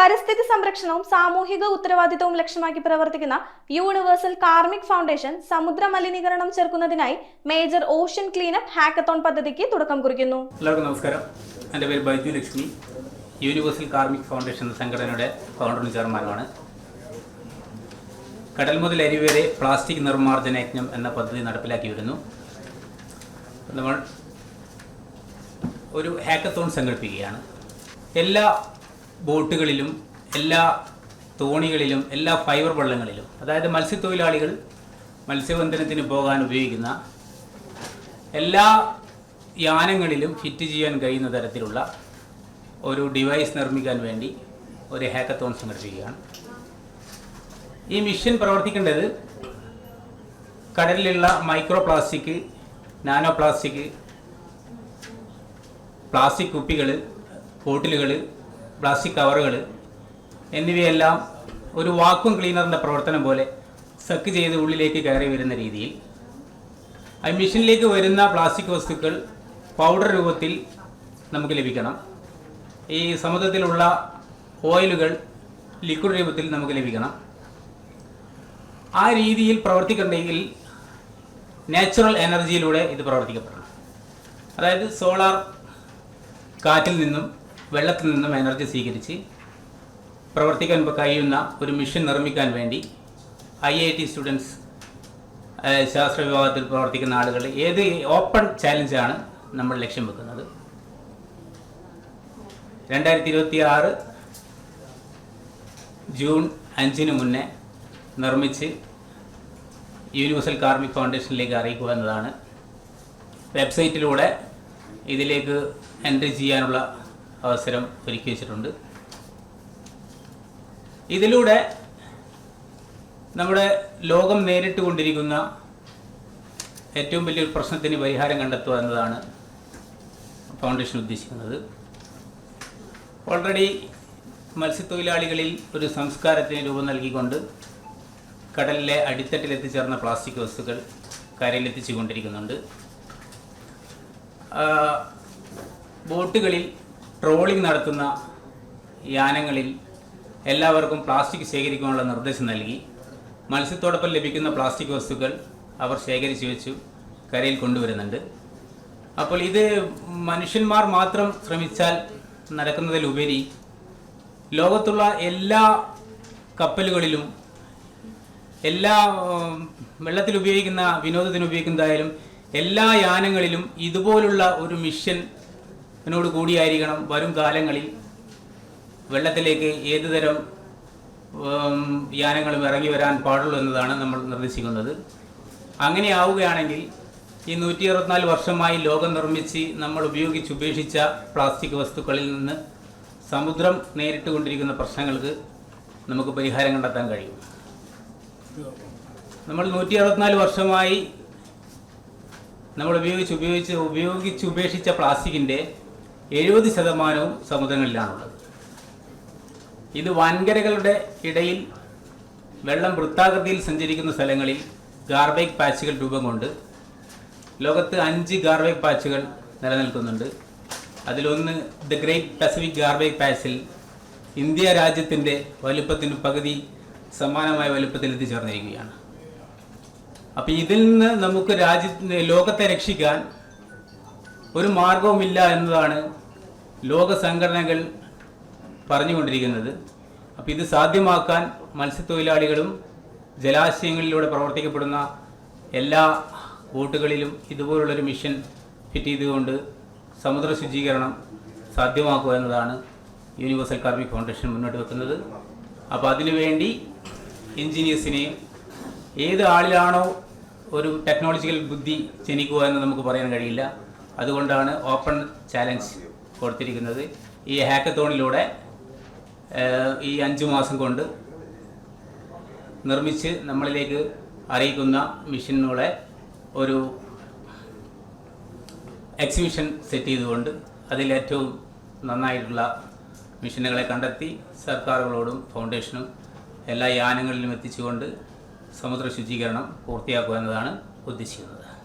പരിസ്ഥിതി സംരക്ഷണവും സാമൂഹിക ഉത്തരവാദിത്തവും ലക്ഷ്യമാക്കി പ്രവർത്തിക്കുന്ന യൂണിവേഴ്സൽ കാർമിക് ഫൗണ്ടേഷൻ സമുദ്ര മലിനീകരണം ചെറുക്കുന്നതിനായി മേജർ ഓഷ്യൻ ക്ലീനപ്പ് ഹാക്കത്തോൺ പദ്ധതിക്ക് തുടക്കം കുറിക്കുന്നു. എല്ലാവർക്കും നമസ്കാരം. എൻ്റെ പേര് Baiju Lakshmi. Universal karmic foundation സംഘടനയുടെ ഫൗണ്ടറും ചെയർമാനുമാണ്. കടൽ മുതൽ അരി വരെ പ്ലാസ്റ്റിക് നിർമ്മാർജ്ജന യജ്ഞം എന്ന പദ്ധതി നടപ്പിലാക്കി വരുന്നു. നമ്മൾ ഒരു ഹാക്കത്തോൺ സംഘടിപ്പിക്കുകയാണ്. എല്ലാ ബോട്ടുകളിലും എല്ലാ തോണികളിലും എല്ലാ ഫൈബർ വള്ളങ്ങളിലും, അതായത് മത്സ്യത്തൊഴിലാളികൾ മത്സ്യബന്ധനത്തിന് പോകാൻ ഉപയോഗിക്കുന്ന എല്ലാ യാനങ്ങളിലും ഫിറ്റ് ചെയ്യാൻ കഴിയുന്ന തരത്തിലുള്ള ഒരു ഡിവൈസ് നിർമ്മിക്കാൻ വേണ്ടി ഒരു ഹാക്കത്തോൺ സംഘടിപ്പിക്കുകയാണ്. ഈ മിഷൻ പ്രവർത്തിക്കേണ്ടത് കടലിലുള്ള micro plastic, nano plastic, plastic കുപ്പികൾ, ബോട്ടിലുകൾ, പ്ലാസ്റ്റിക് കവറുകൾ എന്നിവയെല്ലാം ഒരു വാക്വം ക്ലീനറിൻ്റെ പ്രവർത്തനം പോലെ സക്ക് ചെയ്ത് ഉള്ളിലേക്ക് കയറി വരുന്ന രീതിയിൽ ആ മെഷീനിലേക്ക് വരുന്ന പ്ലാസ്റ്റിക് വസ്തുക്കൾ പൗഡർ രൂപത്തിൽ നമുക്ക് ലഭിക്കണം. ഈ സമുദ്രത്തിലുള്ള ഓയിലുകൾ ലിക്വിഡ് രൂപത്തിൽ നമുക്ക് ലഭിക്കണം. ആ രീതിയിൽ പ്രവർത്തിക്കണമെങ്കിൽ നാച്ചുറൽ എനർജിയിലൂടെ ഇത് പ്രവർത്തിക്കപ്പെടണം. അതായത് സോളാർ, കാറ്റിൽ നിന്നും വെള്ളത്തിൽ നിന്നും എനർജി സ്വീകരിച്ച് പ്രവർത്തിക്കാൻ കഴിയുന്ന ഒരു മിഷൻ നിർമ്മിക്കാൻ വേണ്ടി IIT സ്റ്റുഡൻസ്, ശാസ്ത്ര വിഭാഗത്തിൽ പ്രവർത്തിക്കുന്ന ആളുകൾ, ഏത് ഓപ്പൺ ചാലഞ്ചാണ് നമ്മൾ ലക്ഷ്യം വെക്കുന്നത്. 2026 ജൂൺ 5 മുന്നേ നിർമ്മിച്ച് യൂണിവേഴ്സൽ കാർമിക് ഫൗണ്ടേഷനിലേക്ക് അറിയിക്കുക എന്നതാണ്. വെബ്സൈറ്റിലൂടെ ഇതിലേക്ക് എൻട്രി ചെയ്യാനുള്ള അവസരം ഒരുക്കി വെച്ചിട്ടുണ്ട്. ഇതിലൂടെ നമ്മുടെ ലോകം നേരിട്ട് കൊണ്ടിരിക്കുന്ന ഏറ്റവും വലിയൊരു പ്രശ്നത്തിന് പരിഹാരം കണ്ടെത്തുക എന്നതാണ് ഫൗണ്ടേഷൻ ഉദ്ദേശിക്കുന്നത്. ഓൾറെഡി മത്സ്യത്തൊഴിലാളികളിൽ ഒരു സംസ്കാരത്തിന് രൂപം നൽകിക്കൊണ്ട് കടലിലെ അടിത്തട്ടിലെത്തിച്ചേർന്ന പ്ലാസ്റ്റിക് വസ്തുക്കൾ കരയിലെത്തിച്ചു കൊണ്ടിരിക്കുന്നുണ്ട്. ബോട്ടുകളിൽ ട്രോളിംഗ് നടത്തുന്ന യാനങ്ങളിൽ എല്ലാവർക്കും പ്ലാസ്റ്റിക് ശേഖരിക്കാനുള്ള നിർദ്ദേശം നൽകി മത്സ്യത്തോടൊപ്പം ലഭിക്കുന്ന പ്ലാസ്റ്റിക് വസ്തുക്കൾ അവർ ശേഖരിച്ചു വെച്ചു കരയിൽ കൊണ്ടുവരുന്നുണ്ട്. അപ്പോൾ ഇത് മനുഷ്യന്മാർ മാത്രം ശ്രമിച്ചാൽ നടക്കുന്നതിലുപരി ലോകത്തുള്ള എല്ലാ കപ്പലുകളിലും, എല്ലാ വെള്ളത്തിൽ ഉപയോഗിക്കുന്ന, വിനോദത്തിന് ഉപയോഗിക്കുന്നതായാലും എല്ലാ യാനങ്ങളിലും ഇതുപോലുള്ള ഒരു മിഷനോട് കൂടിയായിരിക്കണം വരും കാലങ്ങളിൽ വെള്ളത്തിലേക്ക് ഏതുതരം യാനങ്ങളും ഇറങ്ങി വരാൻ പാടുള്ളൂ എന്നതാണ് നമ്മൾ നിർദ്ദേശിക്കുന്നത്. അങ്ങനെ ആവുകയാണെങ്കിൽ ഈ 164 വർഷമായി ലോകം നിർമ്മിച്ച് നമ്മൾ ഉപയോഗിച്ചുപേക്ഷിച്ച പ്ലാസ്റ്റിക് വസ്തുക്കളിൽ നിന്ന് സമുദ്രം നേരിട്ട് കൊണ്ടിരിക്കുന്ന പ്രശ്നങ്ങൾക്ക് നമുക്ക് പരിഹാരം കണ്ടെത്താൻ കഴിയും. നമ്മൾ 164 വർഷമായി നമ്മൾ ഉപയോഗിച്ചുപേക്ഷിച്ച പ്ലാസ്റ്റിക്കിൻ്റെ 70% സമുദ്രങ്ങളിലാണുള്ളത്. ഇത് വൻകരകളുടെ ഇടയിൽ വെള്ളം വൃത്താകൃതിയിൽ സഞ്ചരിക്കുന്ന സ്ഥലങ്ങളിൽ ഗാർബേജ് പാച്ചുകൾ രൂപം കൊണ്ട് ലോകത്ത് 5 ഗാർബേജ് പാച്ചുകൾ നിലനിൽക്കുന്നുണ്ട്. അതിലൊന്ന് ദ ഗ്രേറ്റ് പസഫിക് ഗാർബേജ് പാച്ചിൽ ഇന്ത്യ രാജ്യത്തിൻ്റെ വലുപ്പത്തിന് പകുതി സമാനമായ വലുപ്പത്തിൽ എത്തിച്ചേർന്നിരിക്കുകയാണ്. അപ്പോൾ ഇതിൽ നിന്ന് നമുക്ക് ലോകത്തെ രക്ഷിക്കാൻ ഒരു മാർഗവുമില്ല എന്നതാണ് ലോക സംഘടനകൾ പറഞ്ഞുകൊണ്ടിരിക്കുന്നത്. അപ്പോൾ ഇത് സാധ്യമാക്കാൻ മത്സ്യത്തൊഴിലാളികളും ജലാശയങ്ങളിലൂടെ പ്രവർത്തിക്കപ്പെടുന്ന എല്ലാ ബോട്ടുകളിലും ഇതുപോലുള്ളൊരു മിഷൻ ഫിറ്റ് ചെയ്തുകൊണ്ട് സമുദ്ര ശുചീകരണം സാധ്യമാക്കുക എന്നതാണ് യൂണിവേഴ്സൽ കാർമിക് ഫൗണ്ടേഷൻ മുന്നോട്ട് വെക്കുന്നത്. അപ്പോൾ അതിനുവേണ്ടി എൻജിനീയേഴ്സിനെയും ഏത് ആളിലാണോ ഒരു ടെക്നോളജിക്കൽ ബുദ്ധി ജനിക്കുക എന്ന് നമുക്ക് പറയാൻ കഴിയില്ല. അതുകൊണ്ടാണ് ഓപ്പൺ ചാലഞ്ച് കൊടുത്തിരിക്കുന്നത്. ഈ ഹാക്കത്തോണിലൂടെ ഈ 5 മാസം കൊണ്ട് നിർമ്മിച്ച് നമ്മളിലേക്ക് അറിയിക്കുന്ന മിഷനുകളെ ഒരു എക്സിബിഷൻ സെറ്റ് ചെയ്തുകൊണ്ട് അതിലേറ്റവും നന്നായിട്ടുള്ള മിഷനുകളെ കണ്ടെത്തി സർക്കാരുകളോടും ഫൗണ്ടേഷനും എല്ലാ യാനങ്ങളിലും എത്തിച്ചുകൊണ്ട് സമുദ്ര ശുചീകരണം പൂർത്തിയാക്കുക എന്നതാണ് ഉദ്ദേശിക്കുന്നത്.